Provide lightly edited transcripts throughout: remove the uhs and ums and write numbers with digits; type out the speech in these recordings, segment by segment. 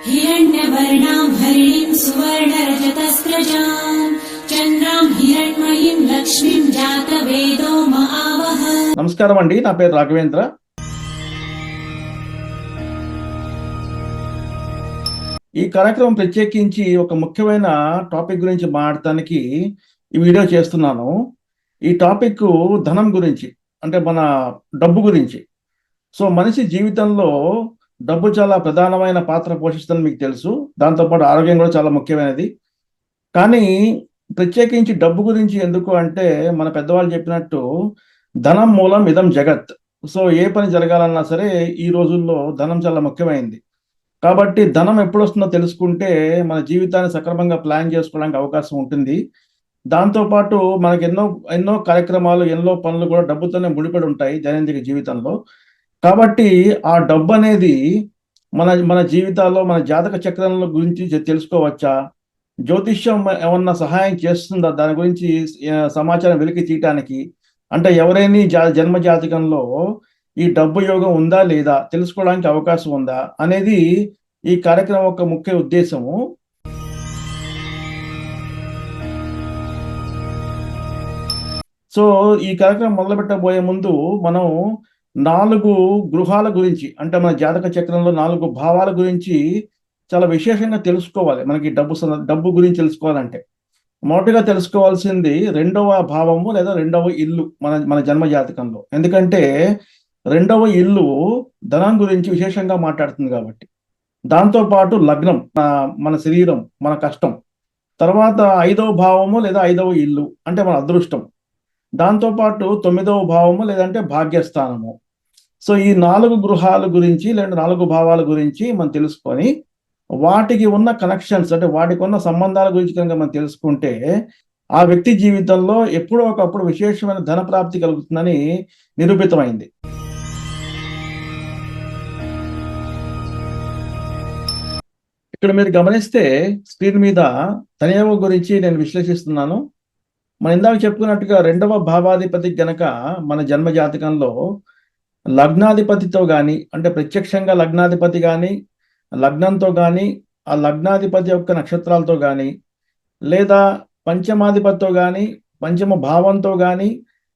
हिरण्यवर्णां हरिणीं सुवर्णरजतस्रजां चन्द्रां हिरण्मयीं लक्ष्मीं जातवेदो महावः। నమస్కారం అండి, నా పేరు రాఘవేంద్ర. ఈ కార్యక్రమం ప్రత్యేకించి ఒక ముఖ్యమైన టాపిక్ గురించి మాట్లాడటానికి ఈ వీడియో చేస్తున్నాను. ఈ టాపిక్ ధనం గురించి, అంటే మన డబ్బు గురించి. సో మనిషి జీవితంలో డబ్బు చాలా ప్రధానమైన పాత్ర పోషిస్తుందని మీకు తెలుసు. దాంతోపాటు ఆరోగ్యం కూడా చాలా ముఖ్యమైనది. కానీ ప్రత్యేకించి డబ్బు గురించి ఎందుకు అంటే, మన పెద్దవాళ్ళు చెప్పినట్టు ధనం మూలం ఇదం జగత్. సో ఏ పని జరగాలన్నా సరే ఈ రోజుల్లో ధనం చాలా ముఖ్యమైంది. కాబట్టి ధనం ఎప్పుడు వస్తుందో తెలుసుకుంటే మన జీవితాన్ని సక్రమంగా ప్లాన్ చేసుకోవడానికి అవకాశం ఉంటుంది. దాంతోపాటు మనకి ఎన్నో ఎన్నో కార్యక్రమాలు, ఎన్నో పనులు కూడా డబ్బుతోనే ముడిపడి ఉంటాయి దైనందిక జీవితంలో. కాబట్టి ఆ డబ్బు అనేది మన మన జీవితాల్లో, మన జాతక చక్రంలో గురించి తెలుసుకోవచ్చా, జ్యోతిష్యం ఏమన్నా సహాయం చేస్తుందా దాని గురించి సమాచారం వెలికి తీయటానికి, అంటే ఎవరైనా జన్మ జాతకంలో ఈ డబ్బు యోగం ఉందా లేదా తెలుసుకోవడానికి అవకాశం ఉందా అనేది ఈ కార్యక్రమం యొక్క ముఖ్య ఉద్దేశము. సో ఈ కార్యక్రమం మొదలు పెట్టబోయే ముందు మనం 4 గృహాల గురించి, అంటే మన జాతక చక్రంలో 4 భావాల గురించి చాలా విశేషంగా తెలుసుకోవాలి. మనకి డబ్బు గురించి తెలుసుకోవాలంటే మొదటిగా తెలుసుకోవాల్సింది 2వ భావము లేదా 2వ ఇల్లు మన మన జన్మ జాతకంలో. ఎందుకంటే 2వ ఇల్లు ధనం గురించి విశేషంగా మాట్లాడుతుంది కాబట్టి. దాంతోపాటు లగ్నం, మన శరీరం, మన కష్టం. తర్వాత 5వ భావము లేదా 5వ ఇల్లు అంటే మన అదృష్టం. దాంతోపాటు 9వ భావము లేదంటే భాగ్యస్థానము. సో ఈ 4 గృహాల గురించి లేదా 4 భావాల గురించి మనం తెలుసుకొని వాటికి ఉన్న కనెక్షన్స్, అంటే వాటికి ఉన్న సంబంధాల గురించి కనుక మనం తెలుసుకుంటే ఆ వ్యక్తి జీవితంలో ఎప్పుడో ఒకప్పుడు విశేషమైన ధన ప్రాప్తి కలుగుతుందని నిరూపితమైంది. ఇక్కడ మీరు గమనిస్తే స్క్రీన్ మీద ధనయోగం గురించి నేను విశ్లేషిస్తున్నాను. మనం ఇందాక చెప్పుకున్నట్టుగా 2వ భావాధిపతి గనక మన జన్మ జాతకంలో లగ్నాధిపతితో కానీ, అంటే ప్రత్యక్షంగా లగ్నాధిపతి కానీ, లగ్నంతో కానీ, ఆ లగ్నాధిపతి యొక్క నక్షత్రాలతో కానీ, లేదా పంచమాధిపతితో కానీ, పంచమ భావంతో కానీ,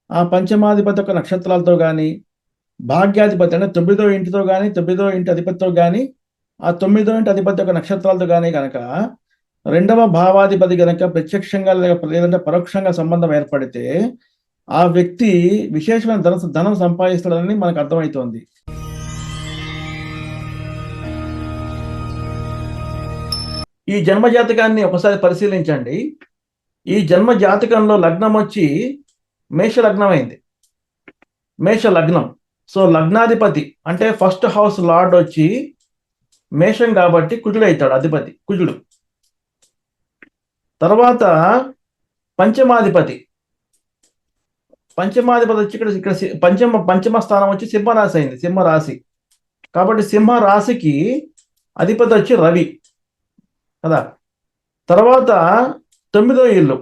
ఆ పంచమాధిపతి యొక్క నక్షత్రాలతో కానీ, భాగ్యాధిపతి అంటే 9వ ఇంటితో కానీ, 9వ ఇంటి అధిపతితో కానీ, ఆ 9వ ఇంటి అధిపతి యొక్క నక్షత్రాలతో కానీ కనుక 2వ భావాధిపతి కనుక ప్రత్యక్షంగా లేదంటే పరోక్షంగా సంబంధం ఏర్పడితే ఆ వ్యక్తి విశేషమైన ధనం సంపాదిస్తాడని మనకు అర్థమవుతోంది. ఈ జన్మ జాతకాన్ని ఒకసారి పరిశీలించండి. ఈ జన్మ జాతకంలో లగ్నం వచ్చి మేష లగ్నం అయింది. మేష లగ్నం. సో లగ్నాధిపతి అంటే ఫస్ట్ హౌస్ లార్డ్ వచ్చి మేషం కాబట్టి కుజుడు అవుతాడు, అధిపతి కుజుడు. తర్వాత పంచమాధిపతి వచ్చి ఇక్కడ పంచమ స్థానం వచ్చి సింహరాశి అయింది, సింహరాశి కాబట్టి సింహరాశికి అధిపతి వచ్చి రవి కదా. తర్వాత 9వ ఇల్లు,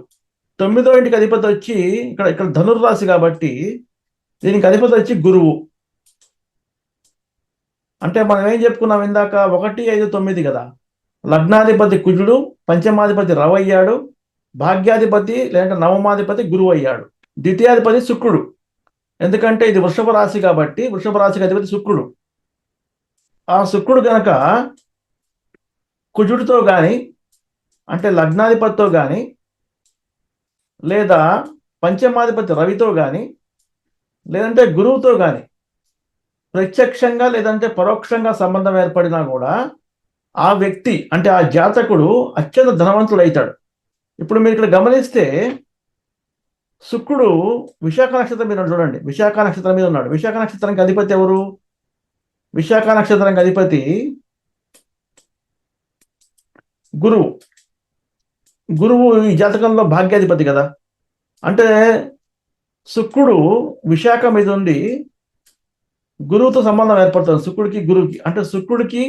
9వ ఇంటికి అధిపతి వచ్చి ఇక్కడ ధనుర్రాశి కాబట్టి దీనికి అధిపతి వచ్చి గురువు. అంటే మనం ఏం చెప్పుకున్నాం ఇందాక, 1, 5, 9 కదా. లగ్నాధిపతి కుజుడు, పంచమాధిపతి రవి అయ్యాడు, భాగ్యాధిపతి లేదంటే నవమాధిపతి గురువు అయ్యాడు, ద్వితీయాధిపతి శుక్రుడు. ఎందుకంటే ఇది వృషభ రాశి కాబట్టి వృషభ రాశికి అధిపతి శుక్రుడు. ఆ శుక్రుడు గనక కుజుడితో కానీ, అంటే లగ్నాధిపతితో కానీ, లేదా పంచమాధిపతి రవితో కానీ, లేదంటే గురువుతో కానీ ప్రత్యక్షంగా లేదంటే పరోక్షంగా సంబంధం ఏర్పడినా కూడా ఆ వ్యక్తి, అంటే ఆ జాతకుడు అత్యంత ధనవంతుడు అవుతాడు. ఇప్పుడు మీరు ఇక్కడ గమనిస్తే శుక్రుడు విశాఖ నక్షత్రం మీద చూడండి, విశాఖ నక్షత్రం మీద ఉన్నాడు. విశాఖ నక్షత్రానికి అధిపతి ఎవరు? విశాఖ నక్షత్రానికి అధిపతి గురువు. గురువు ఈ జాతకంలో భాగ్యాధిపతి కదా. అంటే శుక్రుడు విశాఖ మీద ఉండి గురువుతో సంబంధం ఏర్పడుతుంది. శుక్రుడికి గురువుకి, అంటే శుక్రుడికి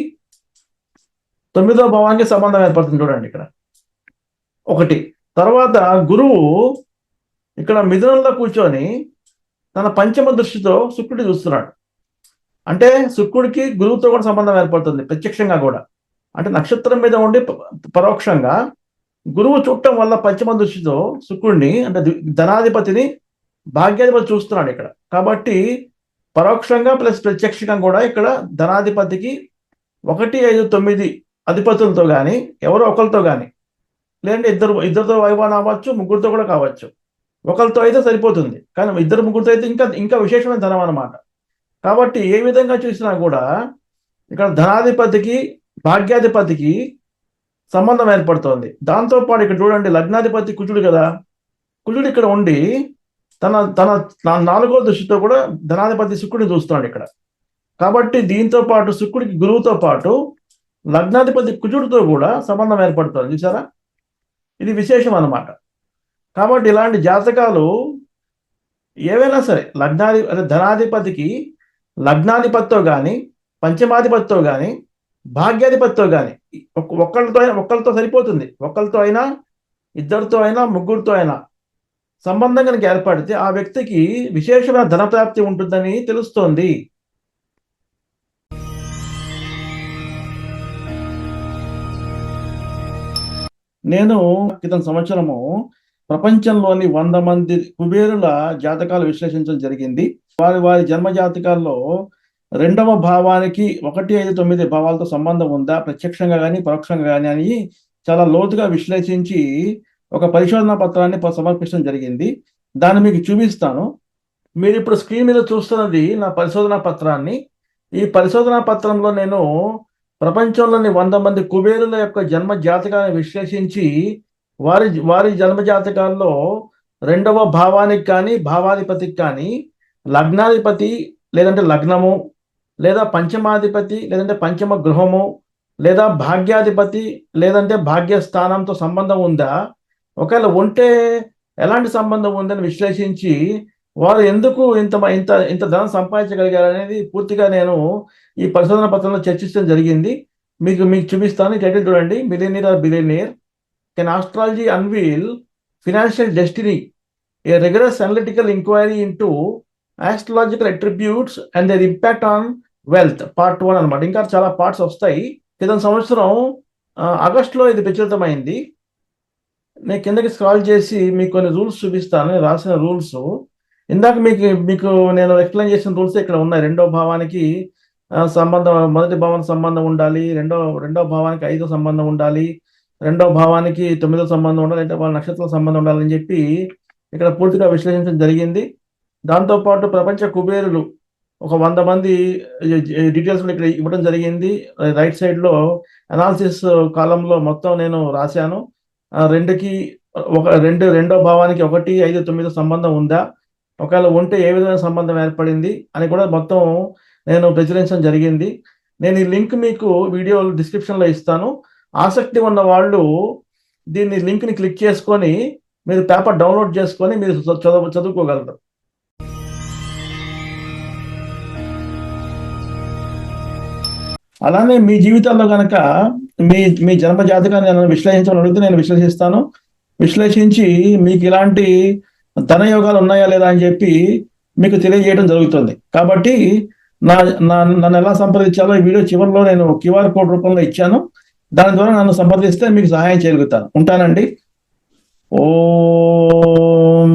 9వ భావానికి సంబంధం ఏర్పడుతుంది చూడండి ఇక్కడ ఒకటి. తర్వాత గురువు ఇక్కడ మిథునంలో కూర్చొని తన పంచమ దృష్టితో శుక్రుడిని చూస్తున్నాడు. అంటే శుక్రుడికి గురువుతో కూడా సంబంధం ఏర్పడుతుంది ప్రత్యక్షంగా కూడా. అంటే నక్షత్రం మీద ఉండి పరోక్షంగా గురువు చూడటం వల్ల పంచమ దృష్టితో శుక్రుడిని అంటే ధనాధిపతిని భాగ్యాధిపతి చూస్తున్నాడు ఇక్కడ. కాబట్టి పరోక్షంగా ప్లస్ ప్రత్యక్షంగా కూడా ఇక్కడ ధనాధిపతికి 1, 5, 9 అధిపతులతో కానీ ఎవరో ఒకరితో కానీ, లేదంటే ఇద్దరితో వైవాన్ అవ్వచ్చు, ముగ్గురితో కూడా కావచ్చు. ఒకరితో అయితే సరిపోతుంది, కానీ ఇద్దరు ముగ్గురితో అయితే ఇంకా విశేషమైన ధనం అన్నమాట. కాబట్టి ఏ విధంగా చూసినా కూడా ఇక్కడ ధనాధిపతికి భాగ్యాధిపతికి సంబంధం ఏర్పడుతోంది. దాంతోపాటు ఇక్కడ చూడండి, లగ్నాధిపతి కుజుడు కదా, కుజుడు ఇక్కడ ఉండి తన తన 4వ దృష్టితో కూడా ధనాధిపతి శుక్రుడిని చూస్తున్నాడు ఇక్కడ. కాబట్టి దీంతో పాటు శుక్రుడికి గురువుతో పాటు లగ్నాధిపతి కుజుడితో కూడా సంబంధం ఏర్పడుతుంది. చూసారా, ఇది విశేషం అన్నమాట. కాబట్టి ఇలాంటి జాతకాలు ఏవైనా సరే ధనాధిపతికి లగ్నాధిపతితో కానీ, పంచమాధిపతితో కానీ, భాగ్యాధిపతితో కానీ ఒక్కళ్ళతో సరిపోతుంది. ఒక్కరితో అయినా, ఇద్దరితో అయినా, ముగ్గురితో అయినా సంబంధం కనుక ఏర్పడితే ఆ వ్యక్తికి విశేషమైన ధనప్రాప్తి ఉంటుందని తెలుస్తోంది. నేను క్రితం సంవత్సరము ప్రపంచంలోని 100 మంది కుబేరుల జాతకాలు విశ్లేషించడం జరిగింది. వారి జన్మ జాతకాల్లో 2వ భావానికి 1, 5, 9 భావాలతో సంబంధం ఉందా, ప్రత్యక్షంగా కానీ పరోక్షంగా కానీ అని చాలా లోతుగా విశ్లేషించి ఒక పరిశోధనా పత్రాన్ని సమర్పించడం జరిగింది. దాన్ని మీకు చూపిస్తాను. మీరు ఇప్పుడు స్క్రీన్ మీద చూస్తున్నది నా పరిశోధనా పత్రాన్ని. ఈ పరిశోధనా పత్రంలో నేను ప్రపంచంలోని 100 మంది కుబేరుల యొక్క జన్మ జాతకాన్ని విశ్లేషించి వారి జన్మ జాతకాల్లో 2వ భావానికి కానీ, భావాధిపతికి కానీ, లగ్నాధిపతి లేదంటే లగ్నము, లేదా పంచమాధిపతి లేదంటే పంచమ గృహము, లేదా భాగ్యాధిపతి లేదంటే భాగ్యస్థానంతో సంబంధం ఉందా, ఒకవేళ ఉంటే ఎలాంటి సంబంధం ఉందని విశ్లేషించి వారు ఎందుకు ఇంత ధనం సంపాదించగలిగారు అనేది పూర్తిగా నేను ఈ పరిశోధన పత్రంలో చర్చించడం జరిగింది. మీకు చూపిస్తాను. ఈ టైటిల్ చూడండి, millionaire or billionaire, can astrology unveil financial destiny, a rigorous analytical inquiry into astrological attributes and their impact on wealth, part 1 అనమాట. ఇంకా చాలా పార్ట్స్ వస్తాయి. క్రితం సంవత్సరం ఆగస్టులో ఇది ప్రచురితమైంది. నేను కిందకి స్క్రాల్ చేసి మీకు కొన్ని రూల్స్ చూపిస్తాను, రాసిన రూల్స్. ఇందాక మీకు నేను ఎక్స్ప్లెయిన్ చేసిన రూల్స్ ఇక్కడ ఉన్నాయి. 2వ భావానికి సంబంధం, 1వ భావానికి సంబంధం ఉండాలి, రెండవ భావానికి 5వ సంబంధం ఉండాలి, 2వ భావానికి 9వ సంబంధం ఉండాలి, అంటే వాళ్ళ నక్షత్రాల సంబంధం ఉండాలని చెప్పి ఇక్కడ పూర్తిగా విశ్లేషించడం జరిగింది. దాంతోపాటు ప్రపంచ కుబేరులు ఒక 100 మంది డీటెయిల్స్ ఇక్కడ ఇవ్వడం జరిగింది. రైట్ సైడ్లో అనాలిసిస్ కాలంలో మొత్తం నేను రాశాను. రెండో భావానికి 1, 5, 9 సంబంధం ఉందా, ఒకవేళ ఉంటే ఏ విధమైన సంబంధం ఏర్పడింది అని కూడా మొత్తం నేను ప్రచురించడం జరిగింది. నేను ఈ లింక్ మీకు వీడియో డిస్క్రిప్షన్లో ఇస్తాను. ఆసక్తి ఉన్న వాళ్ళు దీన్ని లింక్ని క్లిక్ చేసుకొని మీరు పేపర్ డౌన్లోడ్ చేసుకొని మీరు చదువుకోగలరు. అలానే మీ జీవితాల్లో కనుక మీ జన్మ జాతకాన్ని నేను విశ్లేషించాలని అడిగితే నేను విశ్లేషిస్తాను. విశ్లేషించి మీకు ఇలాంటి ధనయోగాలు ఉన్నాయా లేదా అని చెప్పి మీకు తెలియజేయడం జరుగుతుంది. కాబట్టి నన్ను ఎలా సంప్రదించాలో ఈ వీడియో చివరిలో నేను QR కోడ్ రూపంలో ఇచ్చాను. దాని ద్వారా నన్ను సంప్రదిస్తే మీకు సహాయం చేయగలుగుతాను. ఉంటానండి. ఓం